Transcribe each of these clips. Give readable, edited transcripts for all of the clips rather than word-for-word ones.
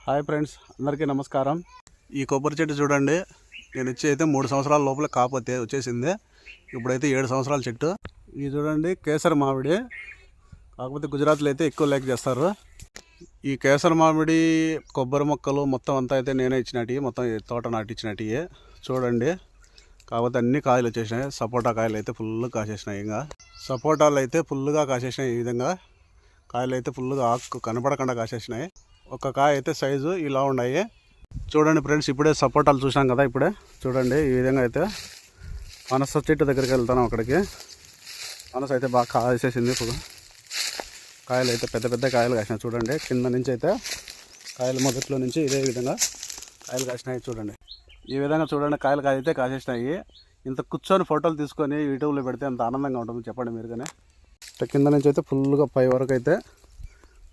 Hi friends, అందరికీ నమస్కారం. ఈ కొబ్బరి చెట్టు చూడండి, నేను ఇచ్చి అయితే 3 సంవత్సరాల లోపల కాకపోతే వచ్చేసింది. ఇప్పుడైతే 7 సంవత్సరాల చెట్టు. ఇది చూడండి కేసర మామిడి, కాకపోతే గుజరాత్లో అయితే ఎక్కువ లైక్ చేస్తారు. ఈ కేసర మామిడి కొబ్బరి మొక్కలు మొత్తం అంతా అయితే నేనే ఇచ్చినట్టు, మొత్తం తోట నాటిచ్చినట్టు చూడండి. కాకపోతే అన్ని కాయలు వచ్చేసినాయి. సపోటా కాయలు అయితే ఫుల్ కాసేసినాయి. ఇంకా సపోటాలు అయితే ఫుల్గా కాసేసినాయి. ఈ విధంగా కాయలు అయితే ఫుల్గా ఆకు కనపడకుండా కాసేసినాయి. ఒక కాయ అయితే సైజు ఇలా ఉన్నాయి. చూడండి ఫ్రెండ్స్, ఇప్పుడే సపోటాలు చూసాం కదా, ఇప్పుడే చూడండి ఈ విధంగా అయితే పనస చెట్టు దగ్గరికి వెళ్తాను. అక్కడికి పనస అయితే బాగా కాసేసింది. ఇప్పుడు కాయలు అయితే పెద్ద పెద్ద కాయలు కాసినాయి. చూడండి కింద నుంచి అయితే కాయలు మొదట్లో నుంచి ఇదే విధంగా కాయలు కాసినాయి. చూడండి ఈ విధంగా చూడండి కాయలు అయితే కాసేసినాయి. ఇంత కూర్చొని ఫోటోలు తీసుకొని యూట్యూబ్లో పెడితే అంత ఆనందంగా ఉంటుంది చెప్పండి మీరు. కానీ కింద నుంచి అయితే ఫుల్గా పై వరకు అయితే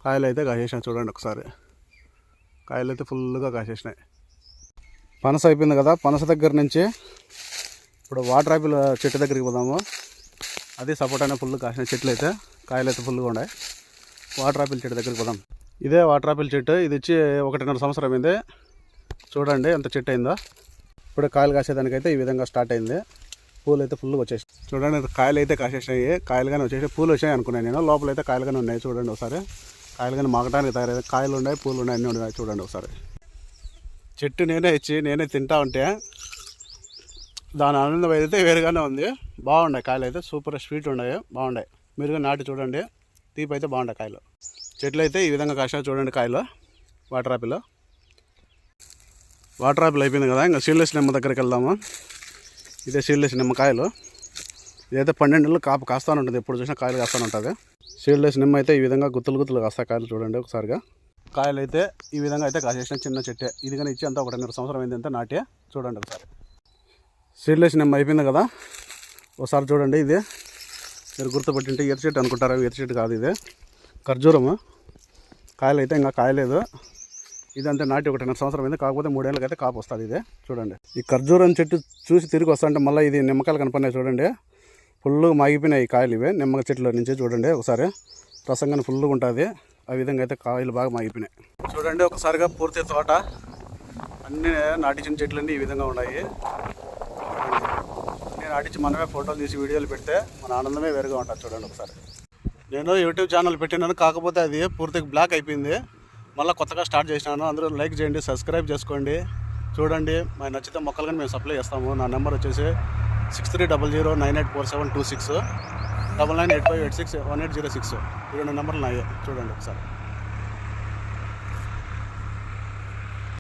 కాయలు అయితే కాసేసినాయి. చూడండి ఒకసారి కాయలు అయితే ఫుల్గా కాసేసినాయి. పనస అయిపోయింది కదా, పనస దగ్గర నుంచి ఇప్పుడు వాటర్ ఆపిల్ చెట్టు దగ్గరికి పోదాము. అది సపోటానే ఫుల్ కాసిన చెట్లు అయితే కాయలు అయితే ఫుల్గా ఉన్నాయి. వాటర్ ఆపిల్ చెట్టు దగ్గరికి పోదాం. ఇదే వాటర్ ఆపిల్ చెట్టు, ఇది వచ్చి 1.5 సంవత్సరం అయింది. చూడండి ఎంత చెట్టు అయిందో. ఇప్పుడు కాయలు కాసేదానికైతే ఈ విధంగా స్టార్ట్ అయింది. పూలు అయితే ఫుల్గా వచ్చేసి చూడండి, కాయలు అయితే కాసేసినాయి. కాయలు కానీ వచ్చేసి పూలు వచ్చాయి అనుకున్నాను నేను. లోపల అయితే కాయలు కానీ ఉన్నాయి. చూడండి ఒకసారి కాయలు కానీ మాగటానికి తయారయ్యాయి. కాయలు ఉన్నాయి, పూలు ఉన్నాయి, అన్నీ ఉన్నాయి. చూడండి ఒకసారి చెట్టు నేనే ఇచ్చి నేనే తింటా ఉంటే దాని ఆనందం అయితే వేరుగానే ఉంది. బాగున్నాయి కాయలు అయితే, సూపర్ స్వీట్ ఉన్నాయి, బాగున్నాయి. మీరుగా నాటి చూడండి, తీపి అయితే బాగున్నాయి కాయలు. చెట్లు అయితే ఈ విధంగా కాసినా చూడండి కాయలు. వాటర్ ఆపిల్ అయిపోయింది కదా, ఇంకా సీడ్లెస్ నిమ్మ దగ్గరికి వెళ్దాము. ఇదే సీడ్లెస్ నిమ్మకాయలు. ఇదైతే 12 నెలలు కాపు కాస్తూనే ఉంటుంది, ఎప్పుడు చూసినా కాయలు కాస్తూనే ఉంటుంది. సీడ్లెస్ నిమ్మ అయితే ఈ విధంగా గుత్తులు కాస్తాయి కాయలు. చూడండి ఒకసారిగా కాయలు అయితే ఈ విధంగా అయితే కాసేసిన చిన్న చెట్టే. ఇది కానీ ఇచ్చి అంతా 1.5 సంవత్సరం అయింది అంతా నాటే. చూడండి ఒకసారి సీడ్లెస్ నిమ్మ అయిపోయింది కదా, ఒకసారి చూడండి. ఇది మీరు గుర్తుపెట్టింటే ఎర్ర చెట్టు అనుకుంటారా, ఎర్ర చెట్టు కాదు, ఇది ఖర్జూరము. కాయలు అయితే ఇంకా కాయలేదు. ఇదంతా నాటి 1.5 సంవత్సరం అయింది, కాకపోతే 3 ఏళ్ళకైతే కాపు వస్తుంది. ఇదే చూడండి. ఈ ఖర్జూరం చెట్టు చూసి తిరిగి వస్తుంటే మళ్ళీ ఇది నిమ్మకాయలు కనపడినాయి. చూడండి ఫుల్గా మాగిపోయినాయి ఈ కాయలు. ఇవే నిమ్మకాయ చెట్ల నుంచి చూడండి ఒకసారి రసంగా ఫుల్గా ఉంటుంది. ఆ విధంగా అయితే కాయలు బాగా మాగిపోయినాయి. చూడండి ఒకసారిగా పూర్తి తోట అన్నీ నాటించిన చెట్లన్నీ ఈ విధంగా ఉన్నాయి. నేను నాటించి మనమే ఫోటోలు తీసి వీడియోలు పెడితే మన ఆనందమే వేరుగా ఉంటుంది. చూడండి ఒకసారి నేను యూట్యూబ్ ఛానల్ పెట్టినాను, కాకపోతే అది పూర్తిగా బ్లాక్ అయిపోయింది. మళ్ళీ కొత్తగా స్టార్ట్ చేసినాను. అందరూ లైక్ చేయండి, సబ్స్క్రైబ్ చేసుకోండి. చూడండి మాకు నచ్చితే మొక్కలు కానీ మేము సప్లై చేస్తాము. నా నెంబర్ వచ్చేసి 6300984726 9985861806. ఈ 2 నెంబర్లు నాయే. చూడండి ఒకసారి.